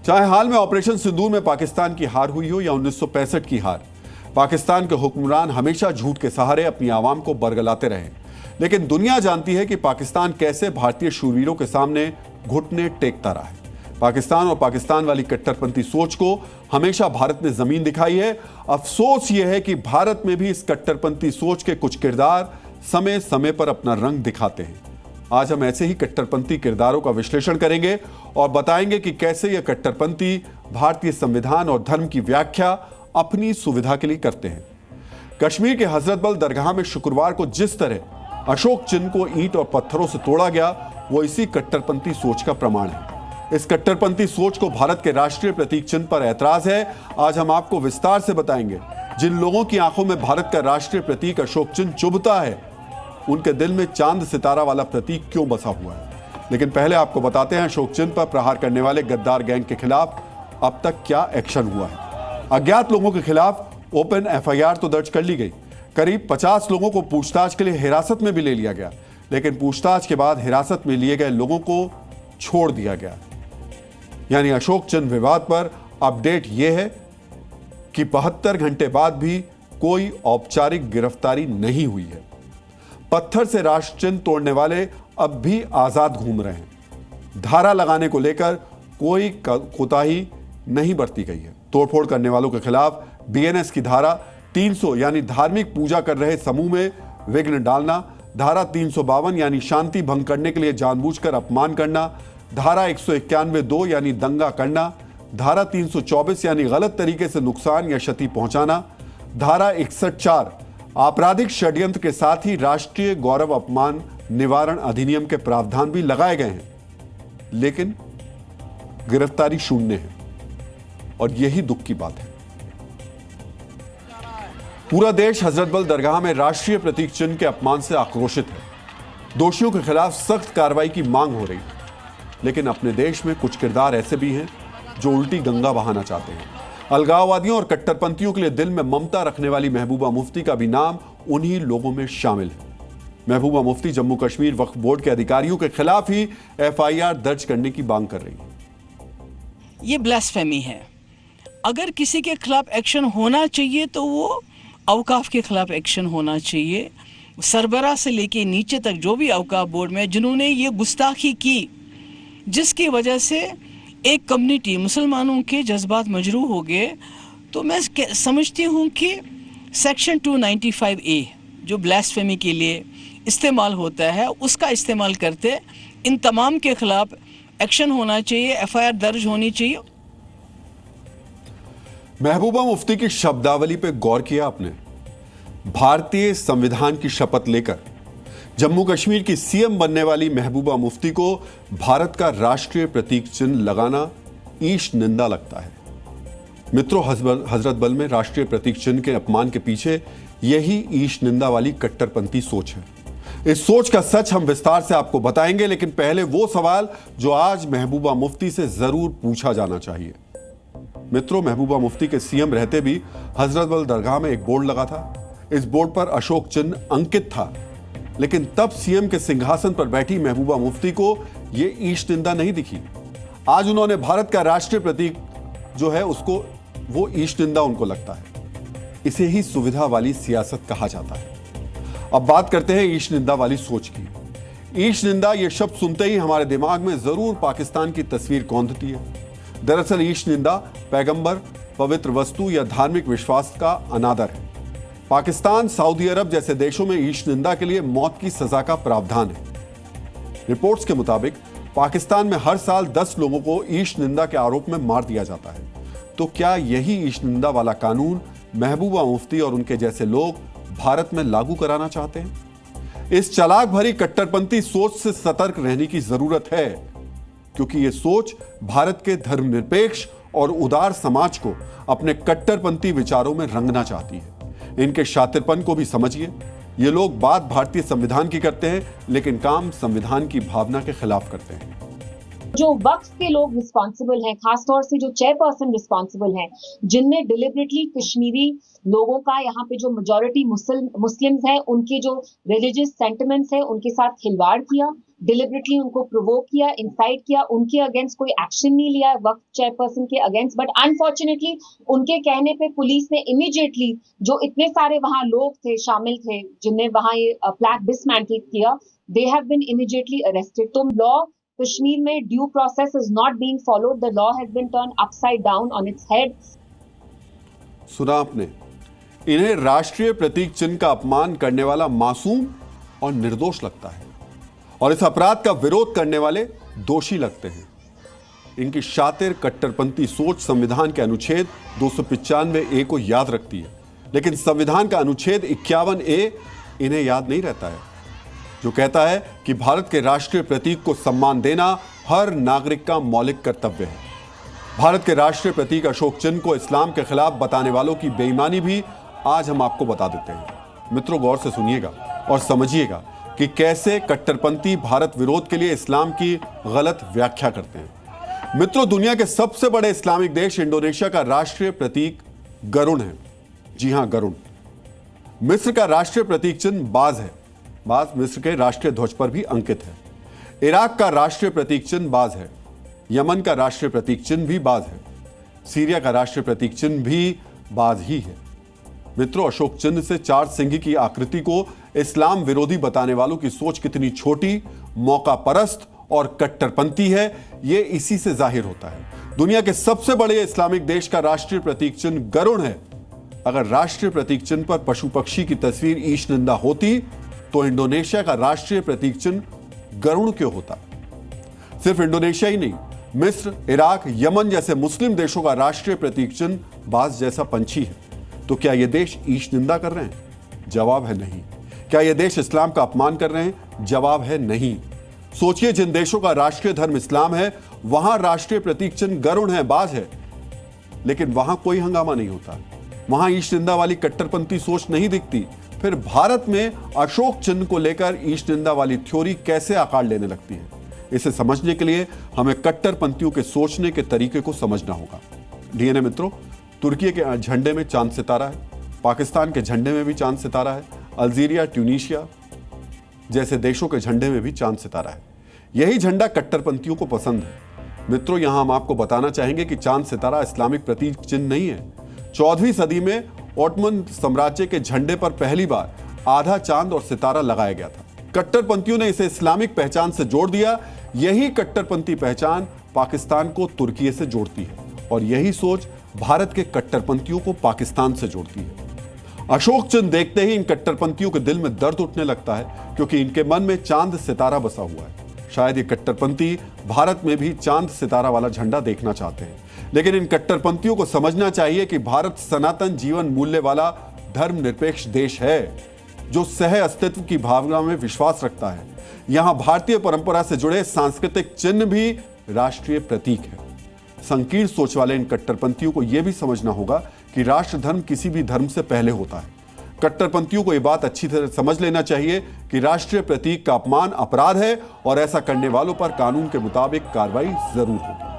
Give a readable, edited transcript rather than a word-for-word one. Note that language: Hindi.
चाहे हाल में ऑपरेशन सिंदूर में पाकिस्तान की हार हुई हो या 1965 की हार, पाकिस्तान के हुक्मरान हमेशा झूठ के सहारे अपनी आवाम को बरगलाते रहे। लेकिन दुनिया जानती है कि पाकिस्तान कैसे भारतीय शूरवीरों के सामने घुटने टेकता रहा है। पाकिस्तान और पाकिस्तान वाली कट्टरपंथी सोच को हमेशा भारत ने जमीन दिखाई है। अफसोस यह है कि भारत में भी इस कट्टरपंथी सोच के कुछ किरदार समय समय पर अपना रंग दिखाते हैं। आज हम ऐसे ही कट्टरपंथी किरदारों का विश्लेषण करेंगे और बताएंगे कि कैसे यह कट्टरपंथी भारतीय संविधान और धर्म की व्याख्या अपनी सुविधा के लिए करते हैं। कश्मीर के हजरत बल दरगाह में शुक्रवार को जिस तरह अशोक चिन्ह को ईंट और पत्थरों से तोड़ा गया, वो इसी कट्टरपंथी सोच का प्रमाण है। इस कट्टरपंथी सोच को भारत के राष्ट्रीय प्रतीक चिन्ह पर ऐतराज है। आज हम आपको विस्तार से बताएंगे जिन लोगों की आंखों में भारत का राष्ट्रीय प्रतीक अशोक चिन्ह चुभता है, उनके दिल में चांद सितारा वाला प्रतीक क्यों बसा हुआ है। लेकिन पहले आपको बताते हैं अशोक चिन्ह पर प्रहार करने वाले गद्दार गैंग के खिलाफ अब तक क्या एक्शन हुआ है। अज्ञात लोगों के खिलाफ ओपन एफआईआर तो दर्ज कर ली गई। करीब 50 लोगों को पूछताछ के लिए हिरासत में भी ले लिया गया, लेकिन पूछताछ के बाद हिरासत में लिए गए लोगों को छोड़ दिया गया। यानी अशोक चिन्ह विवाद पर अपडेट यह है कि 72 घंटे बाद भी कोई औपचारिक गिरफ्तारी नहीं हुई है। पत्थर से राष्ट्र चिन्ह तोड़ने वाले अब भी आजाद घूम रहे हैं। धारा लगाने को लेकर कोई कोताही नहीं बरती गई है। तोड़फोड़ करने वालों के खिलाफ बीएनएस की धारा 300 यानी धार्मिक पूजा कर रहे समूह में विघ्न डालना, धारा 352 यानी शांति भंग करने के लिए जानबूझकर अपमान करना, धारा 191(2) यानी दंगा करना, धारा 324 यानी गलत तरीके से नुकसान या क्षति पहुंचाना, धारा 61(4) आपराधिक षड्यंत्र के साथ ही राष्ट्रीय गौरव अपमान निवारण अधिनियम के प्रावधान भी लगाए गए हैं, लेकिन गिरफ्तारी शून्य है और यही दुख की बात है। पूरा देश हजरत बल दरगाह में राष्ट्रीय प्रतीक चिन्ह के अपमान से आक्रोशित है। दोषियों के खिलाफ सख्त कार्रवाई की मांग हो रही है, लेकिन अपने देश में कुछ किरदार ऐसे भी हैं जो उल्टी गंगा बहाना चाहते हैं। अलगाववादियों और कट्टरपंथियों के लिए दिल में ममता रखने वाली महबूबा मुफ्ती का भी नाम उन्हीं लोगों में शामिल है। महबूबा मुफ्ती जम्मू कश्मीर वक्फ बोर्ड के अधिकारियों के खिलाफ ही एफआईआर दर्ज करने की मांग कर रही है। ये ब्लास्फेमी है। अगर किसी के खिलाफ एक्शन होना चाहिए तो वो औकाफ के खिलाफ एक्शन होना चाहिए। सरबराह से लेके नीचे तक जो भी औकाफ बोर्ड में जिन्होंने ये गुस्ताखी की, जिसकी वजह से एक कम्युनिटी मुसलमानों के जज्बात मजरूह हो गए, तो मैं समझती हूँ कि सेक्शन 295A जो ब्लास्फेमी के लिए इस्तेमाल होता है, उसका इस्तेमाल करते इन तमाम के खिलाफ एक्शन होना चाहिए, एफआईआर दर्ज होनी चाहिए। महबूबा मुफ्ती की शब्दावली पे गौर किया आपने? भारतीय संविधान की शपथ लेकर जम्मू कश्मीर की सीएम बनने वाली महबूबा मुफ्ती को भारत का राष्ट्रीय प्रतीक चिन्ह लगाना ईश निंदा लगता है। मित्रों, हजरत बल में राष्ट्रीय प्रतीक चिन्ह के अपमान के पीछे यही ईश निंदा वाली कट्टरपंथी सोच है। इस सोच का सच हम विस्तार से आपको बताएंगे, लेकिन पहले वो सवाल जो आज महबूबा मुफ्ती से जरूर पूछा जाना चाहिए। मित्रों, महबूबा मुफ्ती के सीएम रहते भी हजरत बल दरगाह में एक बोर्ड लगा था। इस बोर्ड पर अशोक चिन्ह अंकित था, लेकिन तब सीएम के सिंहासन पर बैठी महबूबा मुफ्ती को यह ईश निंदा नहीं दिखी। आज उन्होंने भारत का राष्ट्रीय प्रतीक जो है उसको, वो ईश निंदा उनको लगता है। इसे ही सुविधा वाली सियासत कहा जाता है। अब बात करते हैं ईश निंदा वाली सोच की। ईश निंदा ये शब्द सुनते ही हमारे दिमाग में जरूर पाकिस्तान की तस्वीर कौंधती है। दरअसल ईश निंदा पैगंबर, पवित्र वस्तु या धार्मिक विश्वास का अनादर है। पाकिस्तान, सऊदी अरब जैसे देशों में ईश निंदा के लिए मौत की सजा का प्रावधान है। रिपोर्ट्स के मुताबिक पाकिस्तान में हर साल 10 लोगों को ईश निंदा के आरोप में मार दिया जाता है। तो क्या यही ईश निंदा वाला कानून महबूबा मुफ्ती और उनके जैसे लोग भारत में लागू कराना चाहते हैं? इस चालाक भरी कट्टरपंथी सोच से सतर्क रहने की जरूरत है, क्योंकि यह सोच भारत के धर्मनिरपेक्ष और उदार समाज को अपने कट्टरपंथी विचारों में रंगना चाहती है। इनके शातिरपन को भी समझिए। ये लोग बात भारतीय संविधान की करते हैं, लेकिन काम संविधान की भावना के खिलाफ करते हैं। जो वक्फ के लोग रिस्पॉन्सिबल हैं, खासतौर से जो चेयरपर्सन रिस्पॉन्सिबल हैं, जिनने डिलिबरेटली कश्मीरी लोगों का, यहाँ पे जो मेजॉरिटी मुस्लिम्स हैं, उनके जो रिलीजियस सेंटिमेंट्स हैं, उनके साथ खिलवाड़ किया, डिलिबरेटली उनको प्रोवोक किया, इंसाइट किया, उनके अगेंस्ट कोई एक्शन नहीं लिया वक्फ चेयरपर्सन के अगेंस्ट, बट अनफॉर्चुनेटली उनके कहने पे पुलिस ने इमीडिएटली, जो इतने सारे वहां लोग थे, शामिल थे, जिनने वहां ये फ्लैग डिसमैंटल किया, they have been immediately arrested. तो लॉ कश्मीर में due process is not being followed, the law has been turn upside down on its head. सुना आपने, इन्हें राष्ट्रीय प्रतीक चिन्ह का अपमान करने वाला मासूम और निर्दोष लगता है और इस अपराध का विरोध करने वाले दोषी लगते हैं। इनकी शातिर कट्टरपंथी सोच संविधान के अनुच्छेद 295A को याद रखती है, लेकिन संविधान का अनुच्छेद 51A इन्हें याद नहीं रहता है, जो कहता है कि भारत के राष्ट्रीय प्रतीक को सम्मान देना हर नागरिक का मौलिक कर्तव्य है। भारत के राष्ट्रीय प्रतीक अशोक चिन्ह को इस्लाम के खिलाफ बताने वालों की बेईमानी भी आज हम आपको बता देते हैं। मित्रों, गौर से सुनिएगा और समझिएगा कि कैसे कट्टरपंथी भारत विरोध के लिए इस्लाम की गलत व्याख्या करते हैं। मित्रों, दुनिया के सबसे बड़े इस्लामिक देश इंडोनेशिया का राष्ट्रीय प्रतीक गरुड़ है। जी हां, गरुड़। मिस्र का राष्ट्रीय प्रतीक चिन्ह बाज है। बाज मिस्र के राष्ट्रीय ध्वज पर भी अंकित है। इराक का राष्ट्रीय प्रतीक चिन्ह बाज है। यमन का राष्ट्रीय प्रतीक चिन्ह भी बाज है। सीरिया का राष्ट्रीय प्रतीक चिन्ह भी बाज ही है। मित्रों, अशोक चिन्ह से 4 सिंह की आकृति को इस्लाम विरोधी बताने वालों की सोच कितनी छोटी, मौका परस्त और कट्टरपंथी है, यह इसी से जाहिर होता है। दुनिया के सबसे बड़े इस्लामिक देश का राष्ट्रीय प्रतीक चिन्ह गरुड़ है। अगर राष्ट्रीय प्रतीक चिन्ह पर पशु पक्षी की तस्वीर ईश निंदा होती तो इंडोनेशिया का राष्ट्रीय प्रतीक चिन्ह गरुड़ क्यों होता? सिर्फ इंडोनेशिया ही नहीं, मिस्र, इराक, यमन जैसे मुस्लिम देशों का राष्ट्रीय प्रतीक चिन्ह बाज जैसा पंछी है। तो क्या ये देश ईश निंदा कर रहे हैं? जवाब है नहीं। क्या ये देश इस्लाम का अपमान कर रहे हैं? जवाब है नहीं। सोचिए, जिन देशों का राष्ट्रीय धर्म इस्लाम है, वहां राष्ट्रीय प्रतीक चिन्ह गरुड़ है, बाज है, लेकिन वहां कोई हंगामा नहीं होता, वहां ईश निंदा वाली कट्टरपंथी सोच नहीं दिखती। फिर भारत में अशोक चिन्ह को लेकर ईश निंदा वाली थ्योरी कैसे आकार लेने लगती है? इसे समझने के लिए हमें कट्टरपंथियों के सोचने के तरीके को समझना होगा। डीएनए मित्रों, तुर्की के झंडे में चांद सितारा है, पाकिस्तान के झंडे में भी चांद सितारा है, अल्जीरिया, ट्यूनीशिया जैसे देशों के झंडे में भी चांद सितारा है। यही झंडा कट्टरपंथियों को पसंद है। मित्रों, यहां हम आपको बताना चाहेंगे कि चांद सितारा इस्लामिक प्रतीक चिन्ह नहीं है। 14वीं सदी में ओटमन साम्राज्य के झंडे पर पहली बार आधा चांद और सितारा लगाया गया था। कट्टरपंथियों ने इसे इस्लामिक पहचान से जोड़ दिया। यही कट्टरपंथी पहचान पाकिस्तान को तुर्की से जोड़ती है और यही सोच भारत के कट्टरपंथियों को पाकिस्तान से जोड़ती है। अशोक चिन्ह देखते ही इन कट्टरपंथियों के दिल में दर्द उठने लगता है, क्योंकि इनके मन में चांद सितारा बसा हुआ है। शायद ये कट्टरपंथी भारत में भी चांद सितारा वाला झंडा देखना चाहते हैं, लेकिन इन कट्टरपंथियों को समझना चाहिए कि भारत सनातन जीवन मूल्य वाला धर्मनिरपेक्ष देश है, जो सह अस्तित्व की भावना में विश्वास रखता है। यहां भारतीय परंपरा से जुड़े सांस्कृतिक चिन्ह भी राष्ट्रीय प्रतीक है। संकीर्ण सोच वाले इन कट्टरपंथियों को यह भी समझना होगा कि राष्ट्र धर्म किसी भी धर्म से पहले होता है। कट्टरपंथियों को यह बात अच्छी तरह समझ लेना चाहिए कि राष्ट्रीय प्रतीक का अपमान अपराध है और ऐसा करने वालों पर कानून के मुताबिक कार्रवाई जरूर होगी।